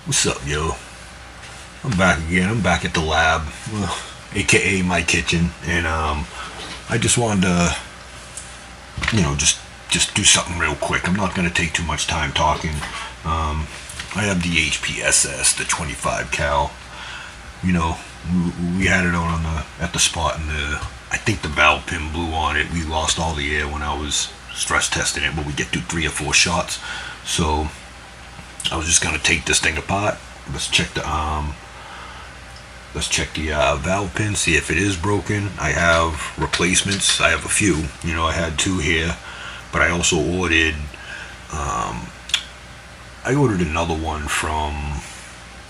What's up, yo? I'm back again. I'm back at the lab, aka my kitchen, and I just wanted to, just do something real quick. I'm not gonna take too much time talking. I have the HPSS, the 25 cal. You know, we had it out on at the spot, and I think the valve pin blew on it. We lost all the air when I was stress testing it, but we get through 3 or 4 shots. So I was just gonna take this thing apart. Let's check the valve pin, see if it is broken. I have replacements. I have a few. I had 2 here, but I also ordered. I ordered another one from.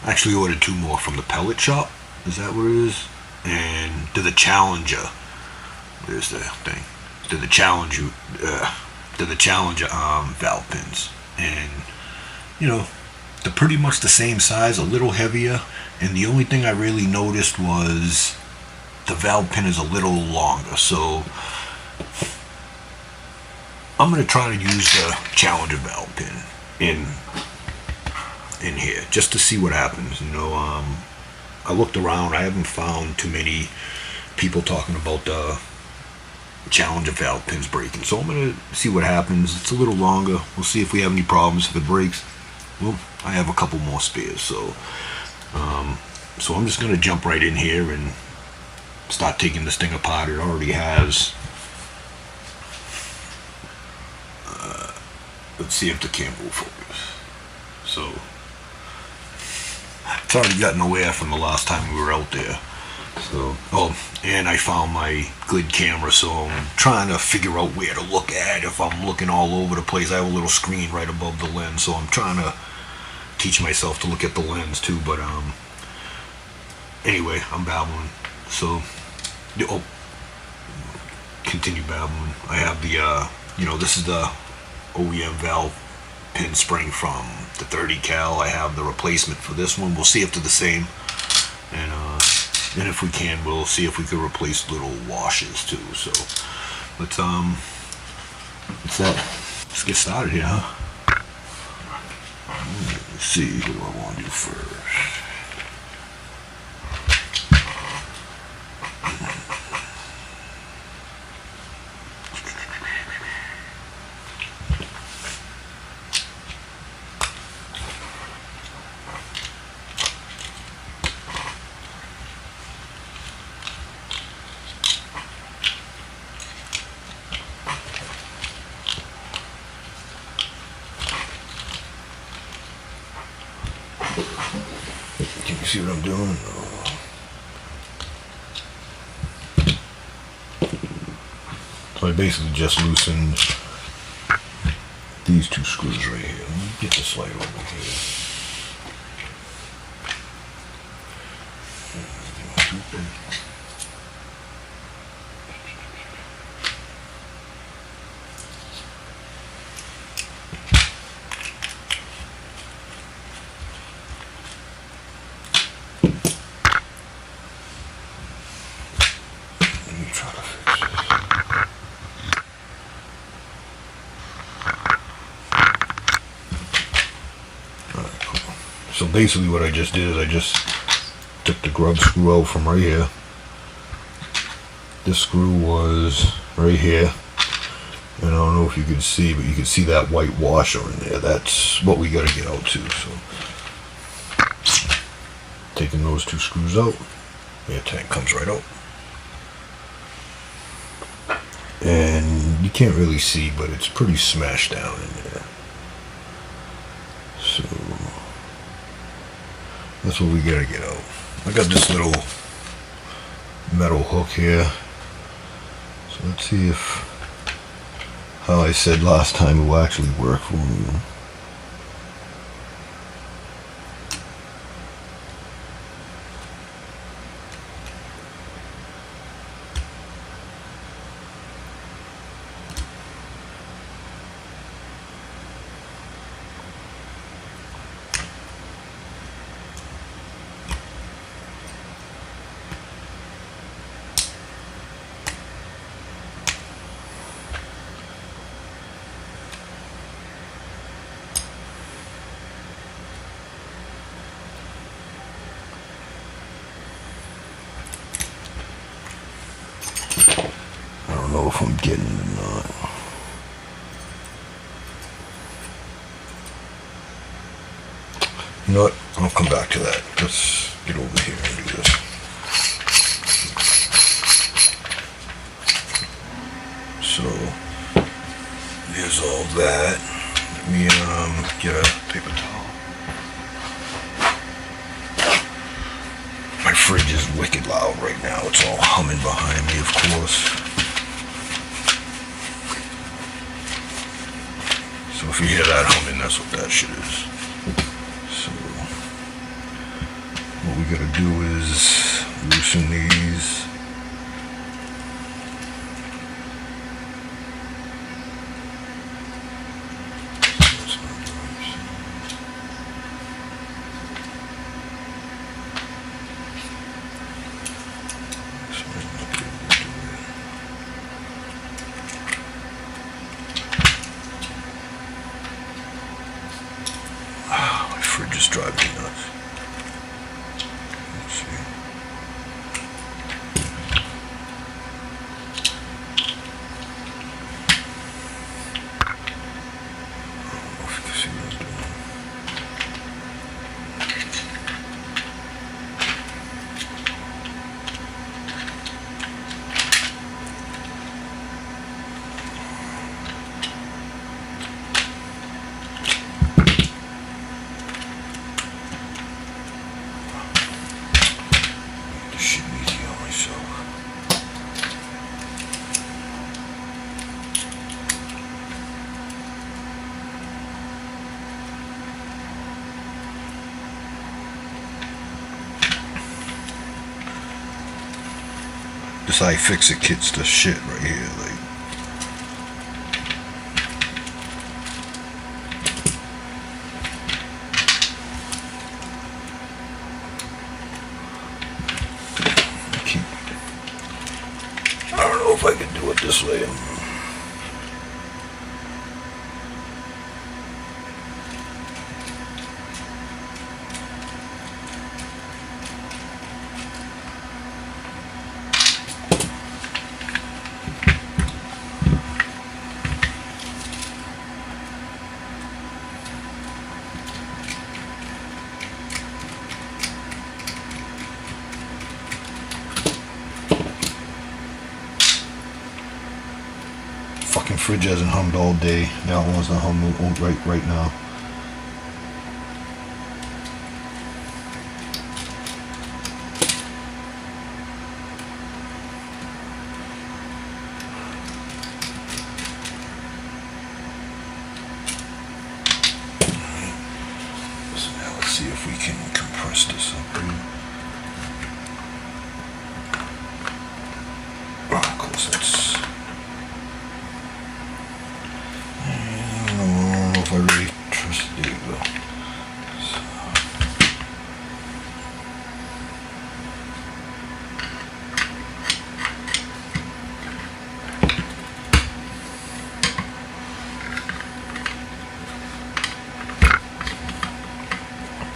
Actually, ordered 2 more from the pellet shop. Is that what it is? And to the Challenger. Where's the thing? To the Challenger. Valve pins, and they're pretty much the same size, a little heavier, and the only thing I really noticed was the valve pin is a little longer. So I'm going to try to use the Challenger valve pin in here just to see what happens. I looked around. I haven't found too many people talking about the Challenger valve pins breaking, so I'm going to see what happens. It's a little longer. We'll see if we have any problems. If it breaks, well, I have a couple more spares, so I'm just going to jump right in here and start taking this thing apart. It already has, let's see if the camera will focus. So it's already gotten away from the last time we were out there. So, and I found my good camera, so I'm trying to figure out where to look at. If I'm looking all over the place, I have a little screen right above the lens, so I'm trying to teach myself to look at the lens too. But anyway, I'm babbling. So, continue babbling. I have the this is the OEM valve pin spring from the 30 cal. I have the replacement for this one. We'll see if they're the same, and if we can, we'll see if we can replace little washes too. So let's let's get started here, huh? Let's see, what do I want to do first? Can you see what I'm doing? So I basically just loosened these 2 screws right here. Let me get this light over here. So basically what I just did is I just took the grub screw out from right here. This screw was right here. And I don't know if you can see, but you can see that white washer in there. That's what we got to get out too. So taking those 2 screws out, air tank comes right out. And you can't really see, but it's pretty smashed down in there. So that's what we gotta get out. I got this little metal hook here. So let's see if, how I said last time, it will actually work for me. know if I'm getting it or not. You know what? I'll come back to that. Let's get over here and do this. So, there's all that. Let me get a paper towel. My fridge is wicked loud right now. It's all humming behind me, of course. So if you hear that humming, that's what that shit is. So what we gotta do is loosen these. Just drive me nuts. Let's see. I don't know if you can see what I'm doing. This iFixit kit's the shit right here, like. I don't know if I can do it this way. Fucking fridge hasn't hummed all day. That one's not humming right now. So now let's see if we can compress this up. Oh, of course that's. I really trust you though. So.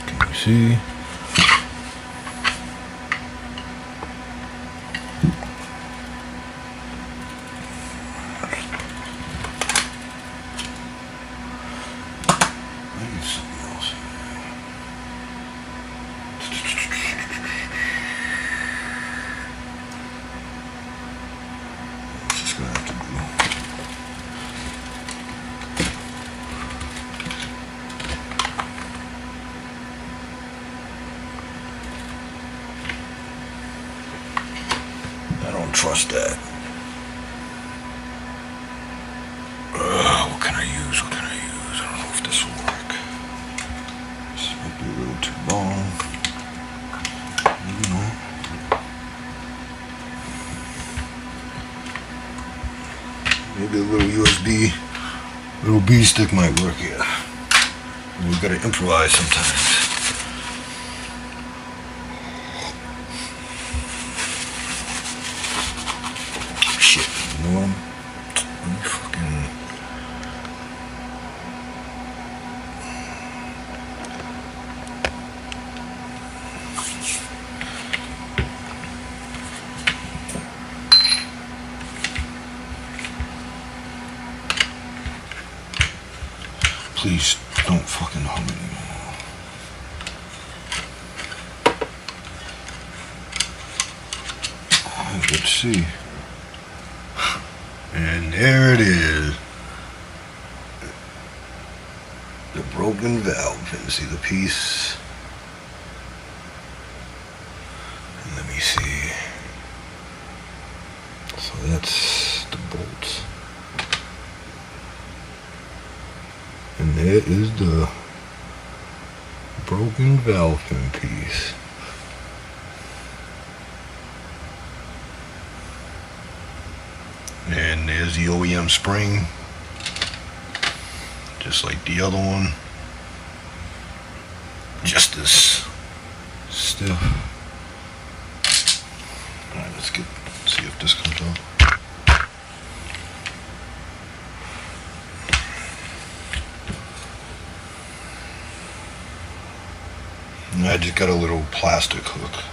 Can you see? Trust that. What can I use? What can I use? I don't know if this will work. This might be a little too long. Maybe a little little B stick might work here. We gotta improvise sometimes. don't fucking know anymore. Let's see. And there it is. The broken valve. And see the piece. And let me see. So that's the bolts. And there is the broken valve pin piece. And there's the OEM spring, just like the other one, just as stiff. Alright, let's see if this comes out. And I just got a little plastic hook.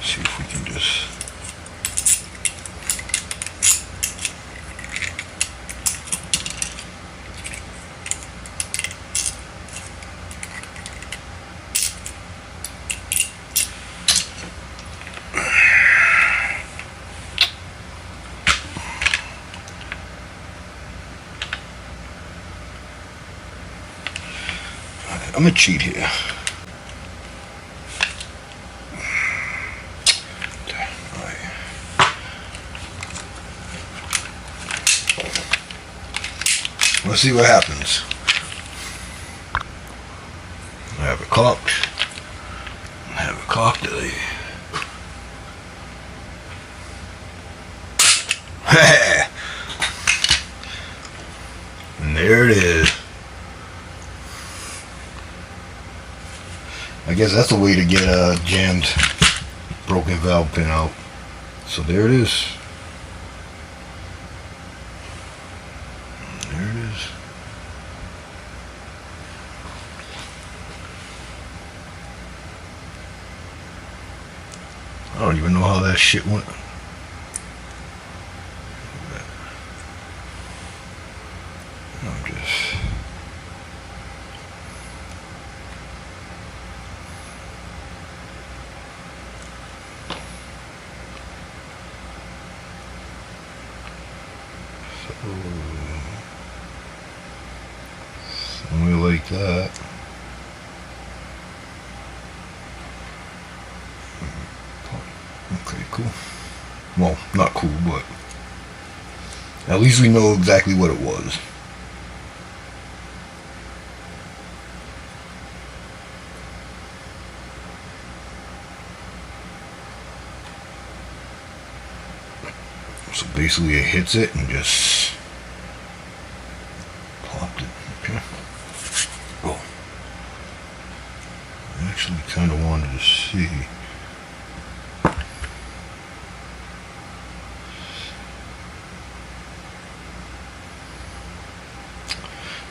See if we can just... I'm gonna cheat here. Let's see what happens. I have it cocked. I have it cocked. And there it is. I guess that's a way to get a jammed broken valve pin out. So there it is. There it is. I don't even know how that shit went. I'm just... Something like that. Okay, cool. Well, not cool, but at least we know exactly what it was. So basically it hits it and just plopped it. Okay. Oh. I actually kind of wanted to see.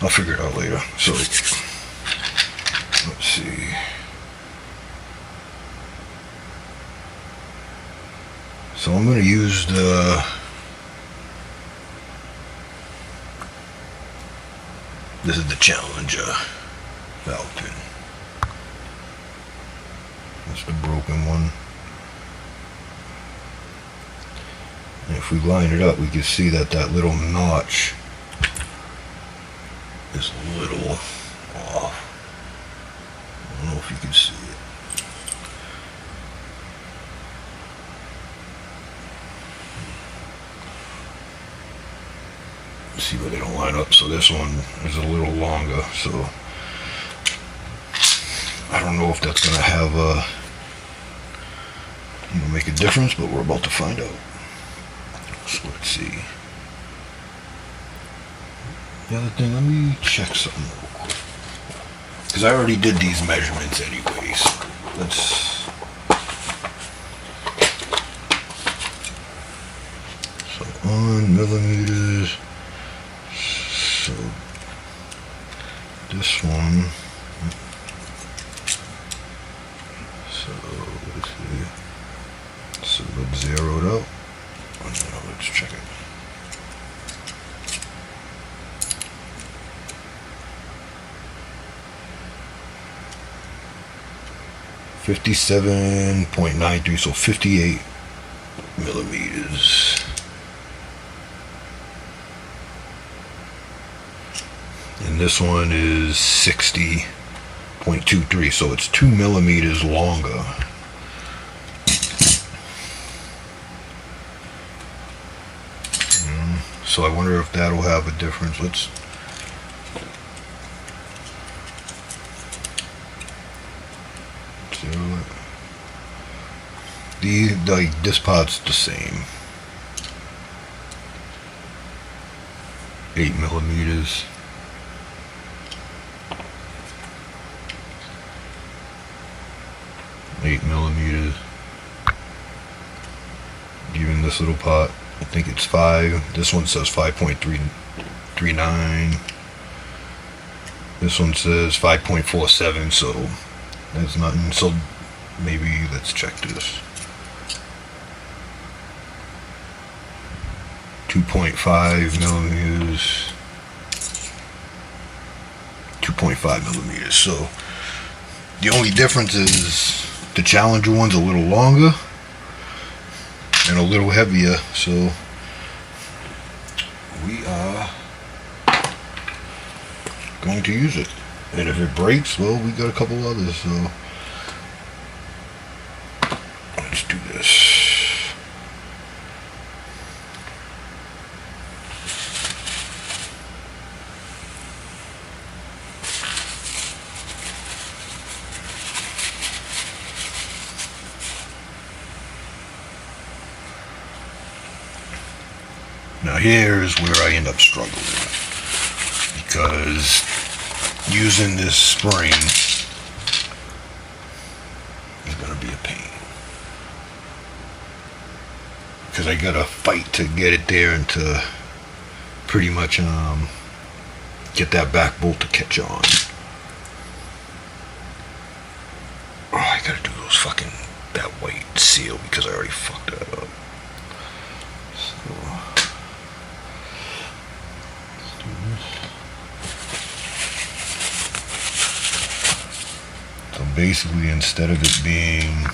I'll figure it out later. So, let's see. So I'm going to use this is the Challenger valve pin. That's the broken one. And if we line it up, we can see that that little notch is a little off. I don't know if you can see it. See where they don't line up, so this one is a little longer, so I don't know if that's going to have a, make a difference, but we're about to find out. So let's see. The other thing, let me check something real quick, because I already did these measurements anyways. Let's, so on millimeters. So this one, so let's see, so let's zero it out, and now let's check it. 57.93, so 58 millimeters. And this one is 60.23, so it's 2 millimeters longer. So I wonder if that'll have a difference. Let's like this part's the same. 8 millimeters. Even this little pot, I think it's 5. This one says 5.39. This one says 5.47, so that's nothing. So maybe let's check this. 2.5 millimeters. 2.5 millimeters. So the only difference is the Challenger one's a little longer and a little heavier, so we are going to use it. And if it breaks, well, we got a couple others, so let's do this. Now here's where I end up struggling, because using this spring is going to be a pain, because I gotta fight to get it there and to pretty much get that back bolt to catch on. Oh, I gotta do those fucking, that white seal, because I already fucked that up. So basically, instead of it being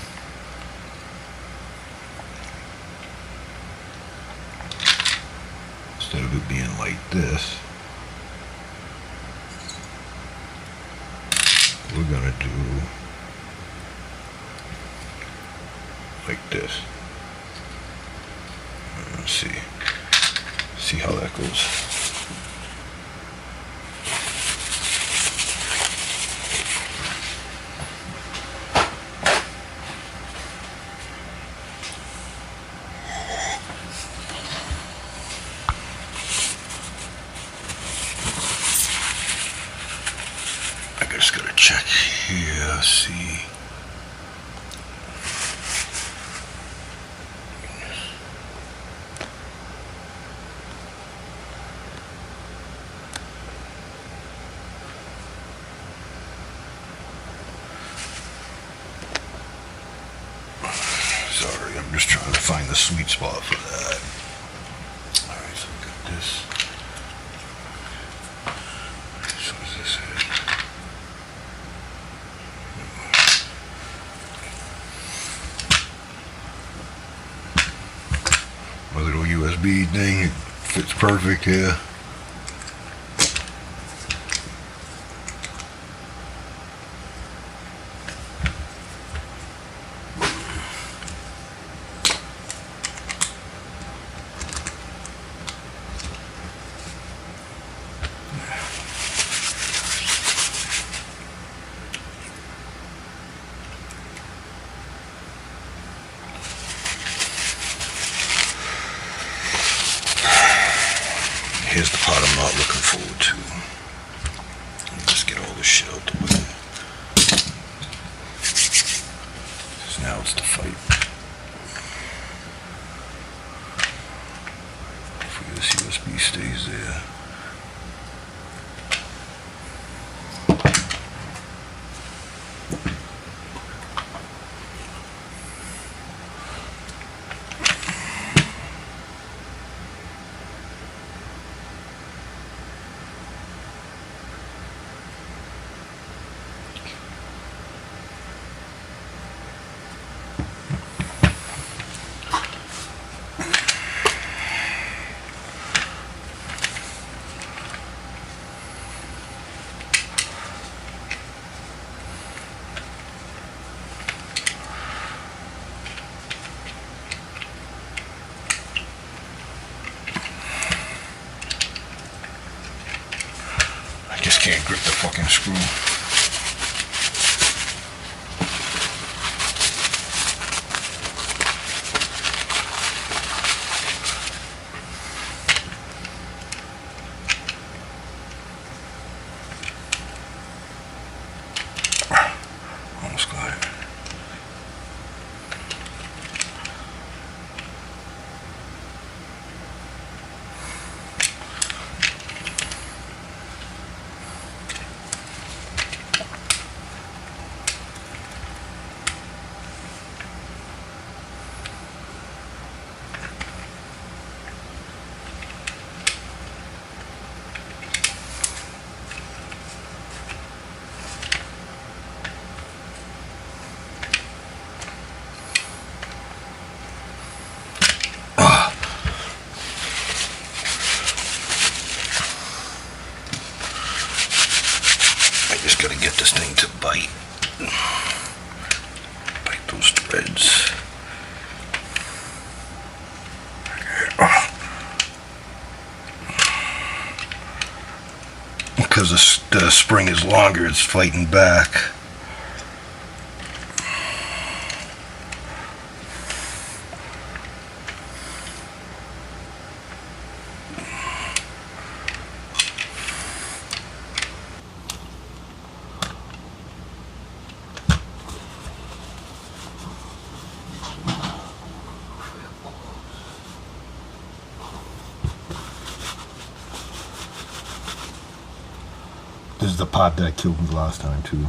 like this, we're gonna do like this. Let's see how that goes. Just gotta check here, see. Sorry, I'm just trying to find the sweet spot for that. Alright, so we got this. So is this it? My little USB thing, it fits perfect here. Here's the part I'm not looking forward to. Just get all this shit out the way. So now it's the fight. Hopefully this USB stays there. Can't grip the fucking screw. Almost got it. Just gotta get this thing to bite those threads. Because the spring is longer, it's fighting back. This is the pot that killed me last time too.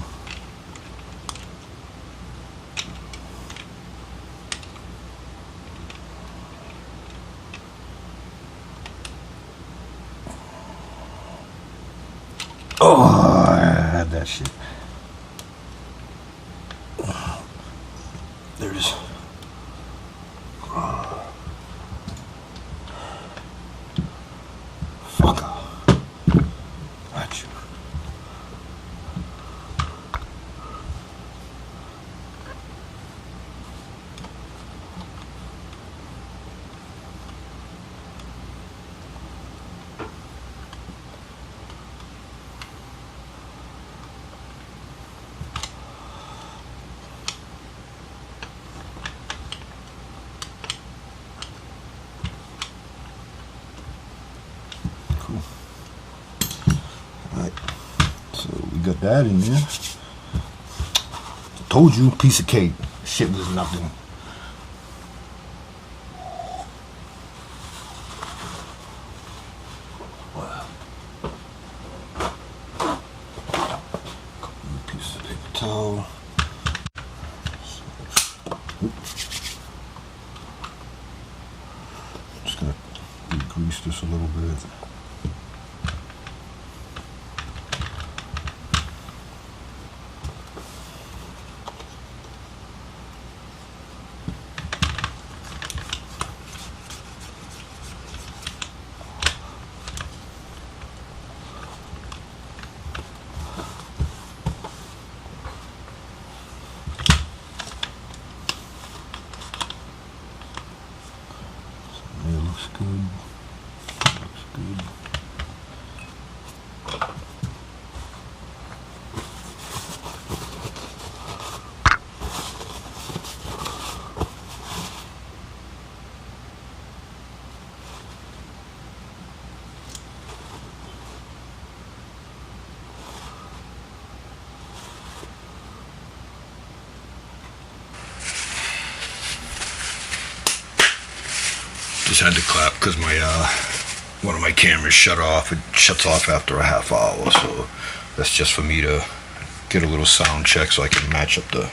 Oh, I had that shit. There's fuck off. Got you. Got that in there. Told you, piece of cake. Shit was nothing. Piece of paper towel. Just gonna grease this a little bit. Looks good. Looks good. Just had to clap because my one of my cameras shut off. It shuts off after a half hour, so that's just for me to get a little sound check so I can match up the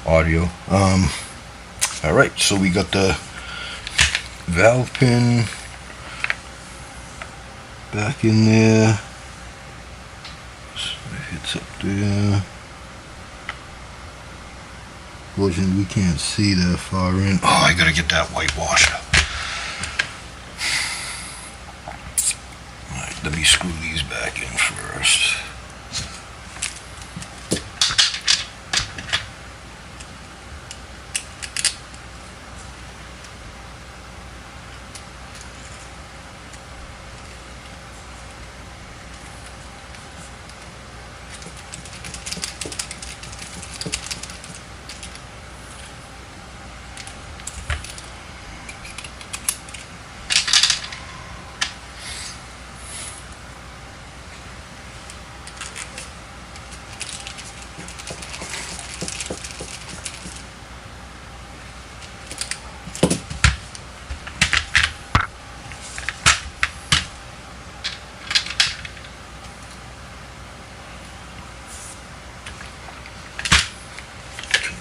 audio. All right, so we got the valve pin back in there. So it hits up there. Fortunately, we can't see that far in. Oh, I gotta get that white washer. Alright, let me screw these back in first.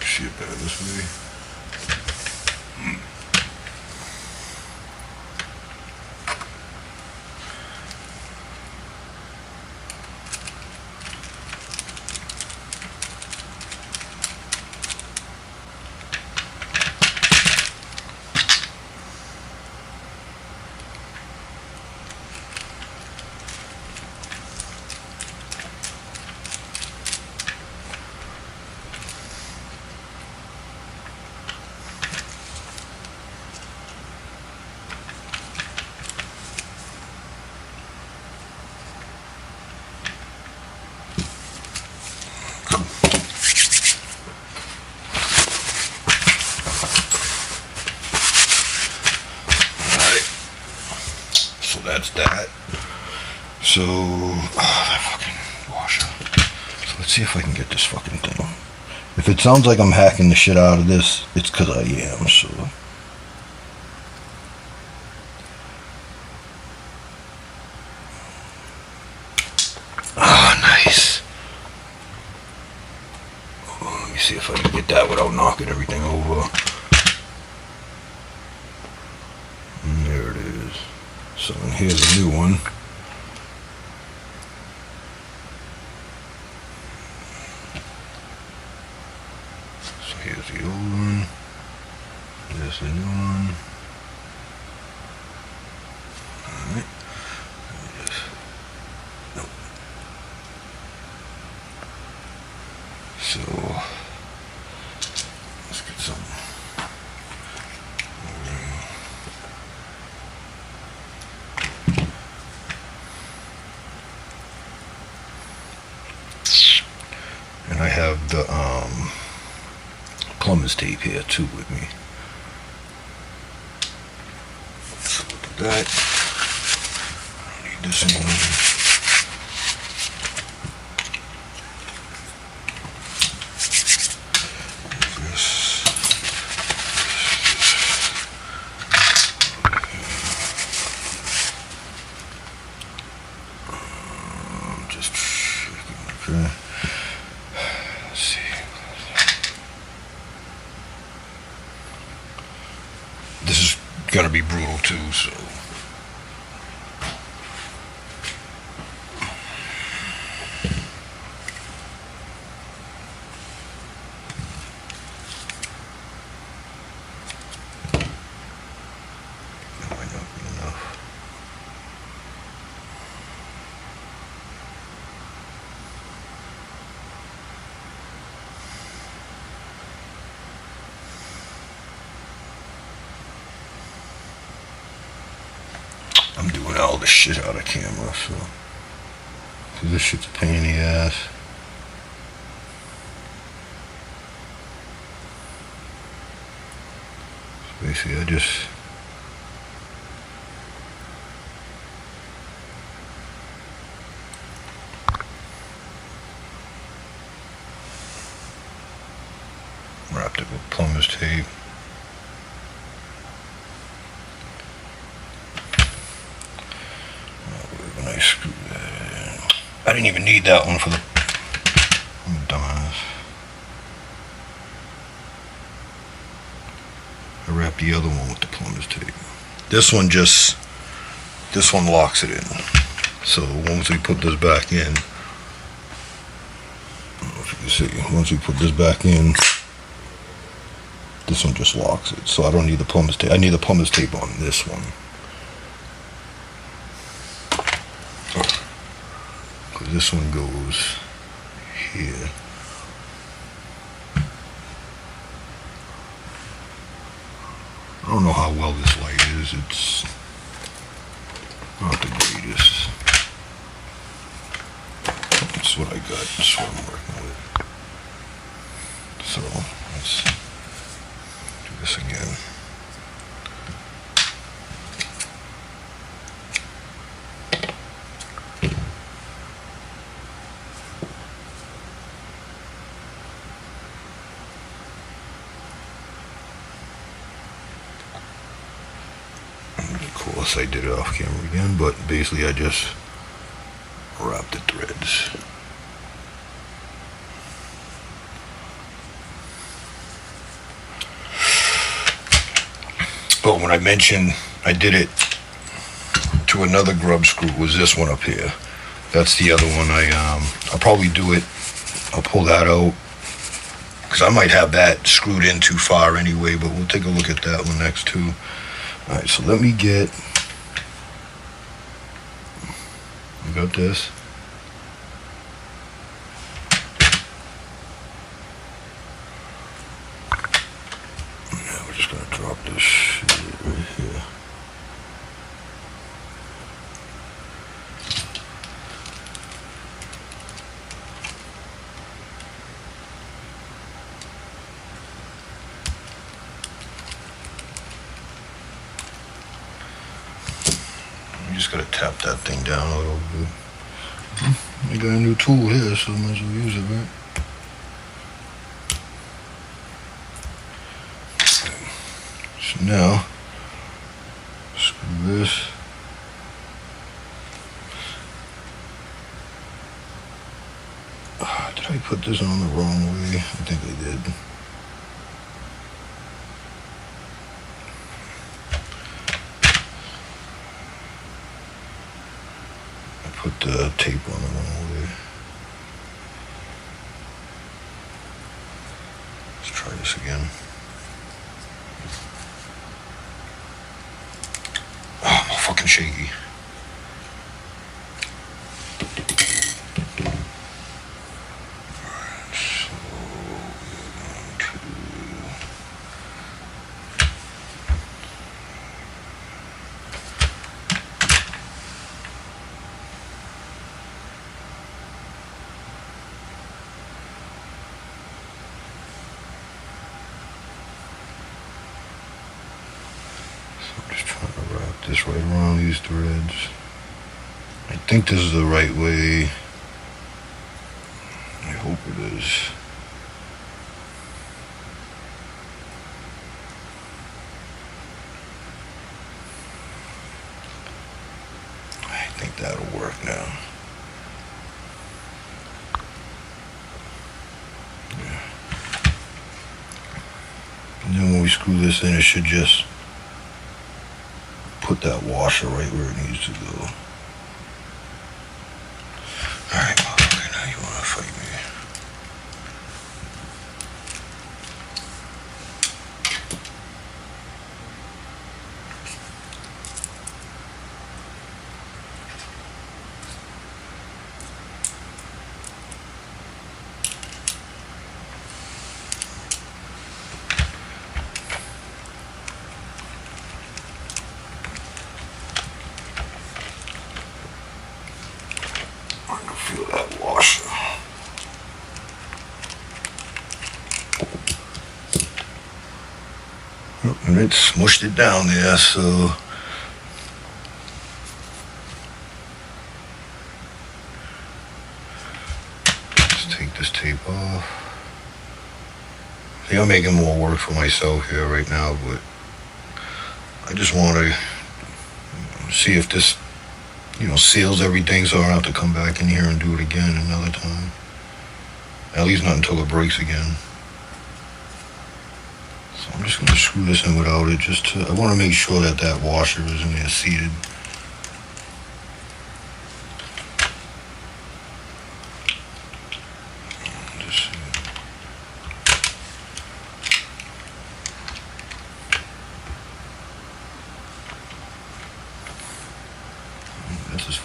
See it better this way. That's that. So, that fucking washer. So let's see if I can get this fucking thing. If it sounds like I'm hacking the shit out of this, it's because I am, so. Ah, nice. Oh, let me see if I can get that without knocking everything over. And there it is. So here's a new one. So here's the old one. There's the new one. Alright. Nope. So let's get some. And I have the Plumbers tape here too with me. So look at that. I don't need this anymore. Just checking. Okay. Let's see. This is gonna be brutal too, so. That might not be enough. I'm doing all this shit out of camera, so. 'Cause this shit's a pain in the ass. So basically, I just. Wrapped it with plumber's tape. When I screw that in. I didn't even need that one for the. I'm a dumbass. I wrapped the other one with the plumber's tape. This one locks it in. So once we put this back in, I don't know if you can see, once we put this back in, This one just locks it, so I don't need the plumber's tape. I need the plumber's tape on this one. Because this one goes here. I don't know how well this light is. It's not the greatest. That's what I got. That's what I'm working with. So let's do this again. Of course, I did it off camera again, but basically I just wrapped the threads. But when I mentioned I did it to another grub screw, was this one up here. That's the other one. I'll probably do it. I'll pull that out because I might have that screwed in too far anyway, but we'll take a look at that one next too. All right, so let me get, you got this? Now we're just gonna drop this shit right here. Just gotta tap that thing down a little bit. We got a new tool here, so might as well use it, right? So now, screw this. Did I put this on the wrong way? I think I did. Put the tape on the wrong way. Let's try this again. Oh, I'm all fucking shaky. Alright, so we're going to... I'm just trying to wrap this right around these threads. I think this is the right way. I hope it is. I think that'll work now. Yeah. And then when we screw this in, it should just put that washer right where it needs to go. Alright, motherfucker, now you wanna fight me. Feel that washer. And it smushed it down there, so let's take this tape off. See, I'm making more work for myself here right now, but I just want to see if this seals everything so I don't have to come back in here and do it again another time. At least not until it breaks again. So I'm just going to screw this in without it, I want to make sure that that washer is in there seated.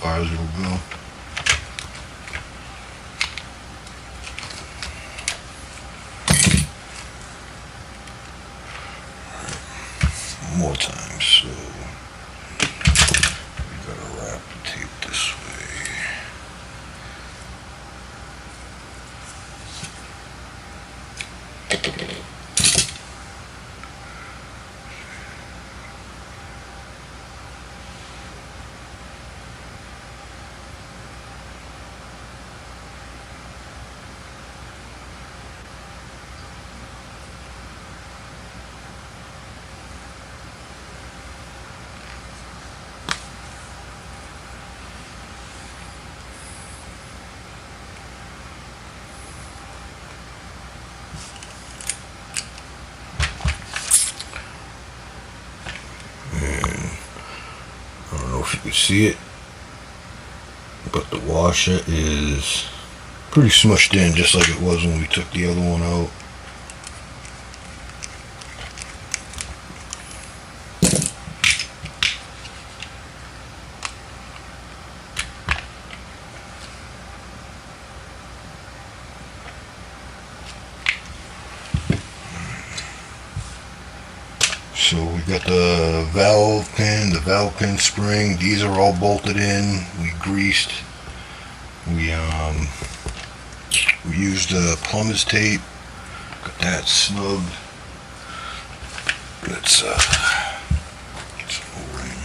far as it'll go. More time, so we gotta wrap the tape this way. If you can see it, but the washer is pretty smushed in, just like it was when we took the other one out. So we got the valve pin spring. These are all bolted in. We greased. We used Plumbers tape. Got that snubbed. That's O-ring.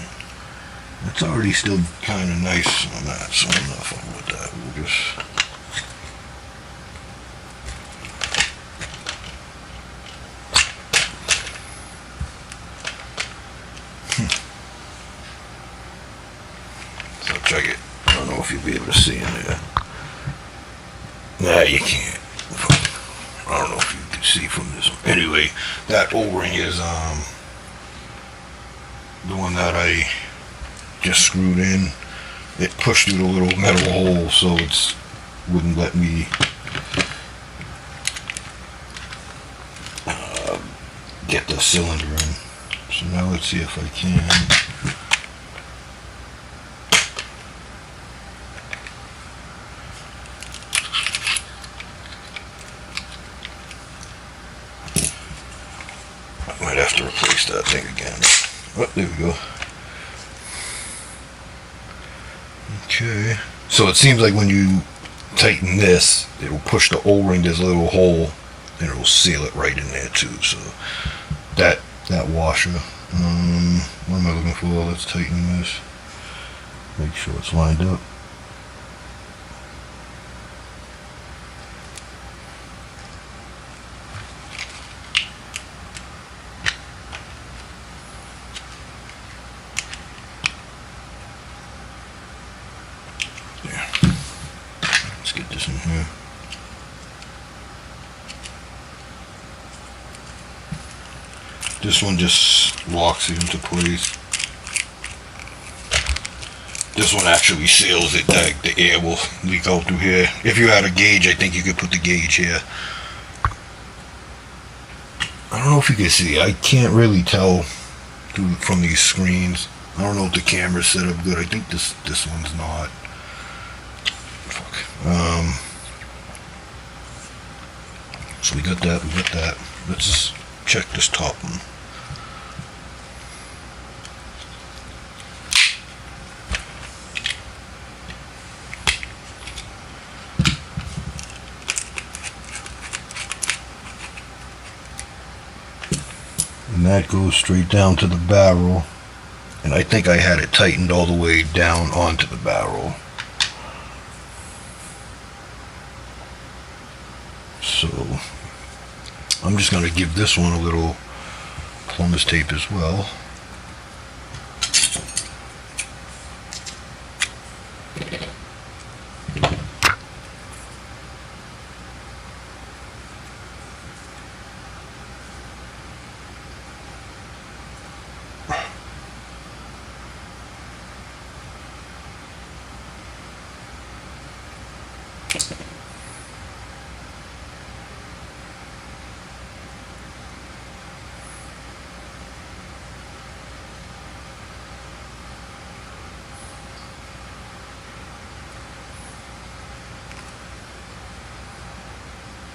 It's already still kind of nice on that, so I'm not fun with that. We'll just. Check it. I don't know if you'll be able to see in there. Nah, you can't. I don't know if you can see from this one. Anyway, that O-ring is the one that I just screwed in. It pushed through the little metal hole, so it wouldn't let me get the cylinder in. So now let's see if I can. Might have to replace that thing again. Oh, there we go. Okay. So it seems like when you tighten this, it'll push the O-ring. There's a little hole, and it'll seal it right in there too. So that washer. What am I looking for? Let's tighten this. Make sure it's lined up. Let's get this in here. This one just locks it into place. This one actually seals it, that the air will leak out through here. If you had a gauge, I think you could put the gauge here. I don't know if you can see. I can't really tell from these screens. I don't know if the camera's set up good. I think this one's not. So we got that. Let's just check this top one. And that goes straight down to the barrel. And I think I had it tightened all the way down onto the barrel. So I'm just going to give this one a little Plumbers tape as well.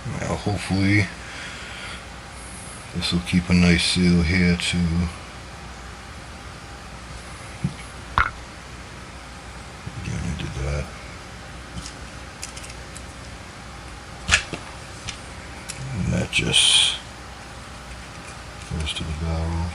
Now hopefully this will keep a nice seal here too. Again, I did that. And that just goes to the barrel.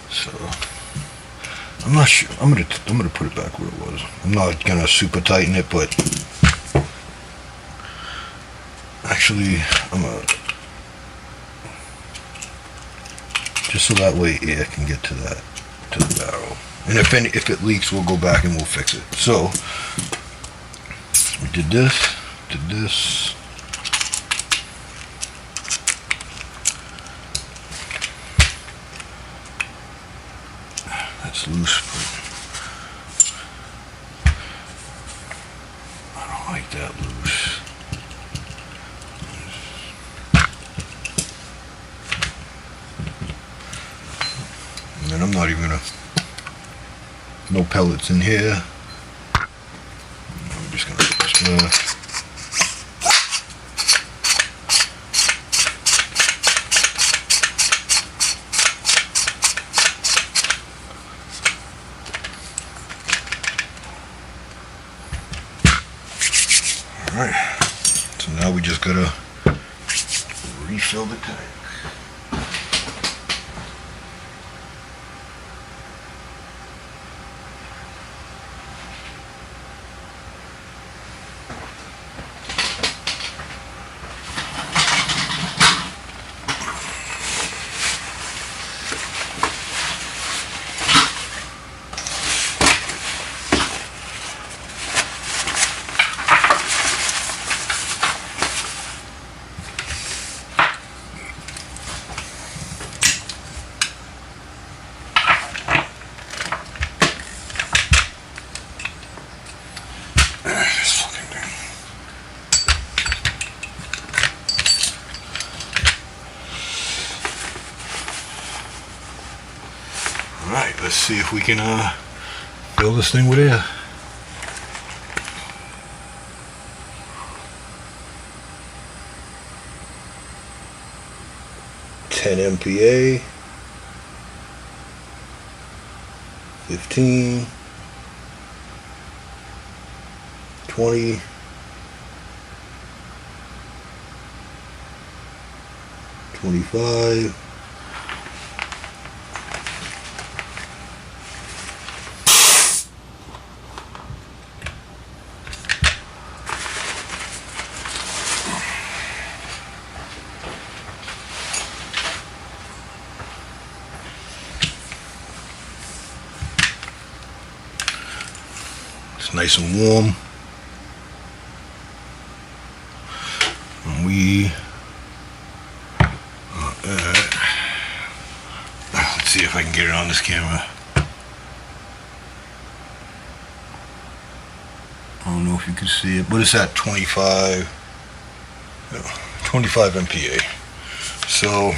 So I'm not sure. I'm gonna put it back where it was. I'm not gonna super tighten it, but actually I'm gonna just so that way air can get to the barrel. And if it leaks, we'll go back and we'll fix it. So we did this. That's loose, but I don't like that loose. And then I'm not even gonna, no pellets in here. I'm just gonna put this back. Alright, so now we just gotta refill the tank. Alright, let's see if we can fill this thing with air. MPa, 15, 20, 25, it's nice and warm. And we let's see if I can get it on this camera. I don't know if you can see it, but it's at 25 MPa. So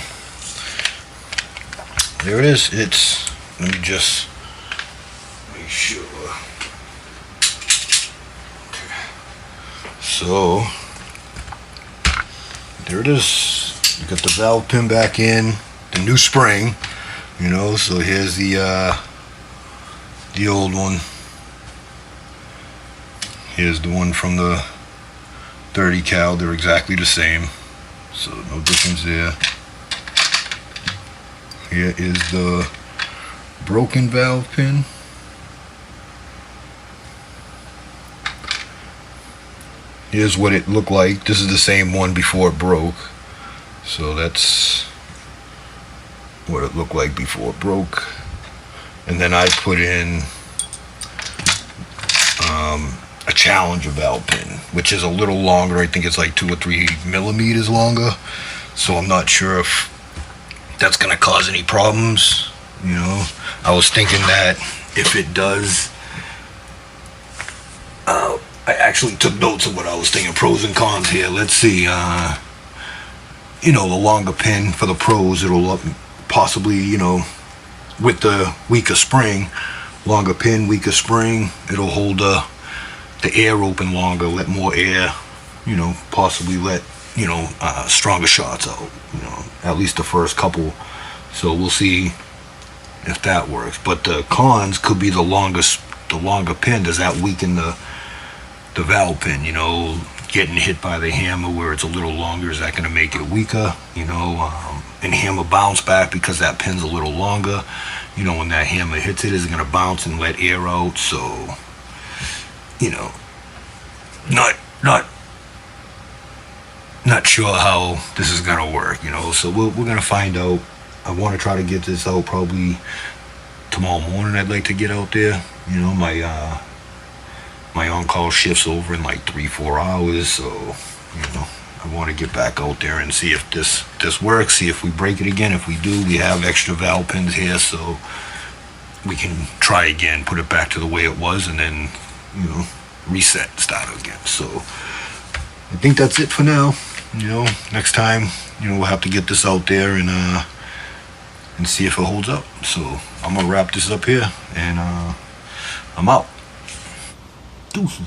there it is. It's, let me just make sure. So there it is. You got the valve pin back in, the new spring, you know. So here's the old one. Here's the one from the 30 cal. They're exactly the same, so no difference there. Here is the broken valve pin. Here's what it looked like. This is the same one before it broke. So that's what it looked like before it broke. And then I put in a Challenger valve pin, which is a little longer. I think it's like 2 or 3 millimeters longer. So I'm not sure if that's going to cause any problems You know, I was thinking that if it does, I actually took notes of what I was thinking, pros and cons here. Let's see, you know, the longer pin for the pros, it'll possibly, you know, with the weaker spring, longer pin, weaker spring, it'll hold the air open longer, let more air, you know, possibly let, you know, stronger shots out, you know, at least the first couple. So we'll see if that works. But the cons could be the longer pin. Does that weaken the valve pin? You know, getting hit by the hammer where it's a little longer, is that going to make it weaker? You know, and hammer bounce back because that pin's a little longer. You know, when that hammer hits it, is it going to bounce and let air out? So, you know, not sure how this is going to work, you know. So we're going to find out. I want to try to get this out probably tomorrow morning. I'd like to get out there. You know, my on-call shift's over in like 3-4 hours, so, you know, I want to get back out there and see if this works, see if we break it again. If we do, we have extra valve pins here, so we can try again, put it back to the way it was, and then, you know, reset, start again. So I think that's it for now. You know, next time, you know, we'll have to get this out there and see if it holds up. So I'm gonna wrap this up here, and I'm out. Deuces.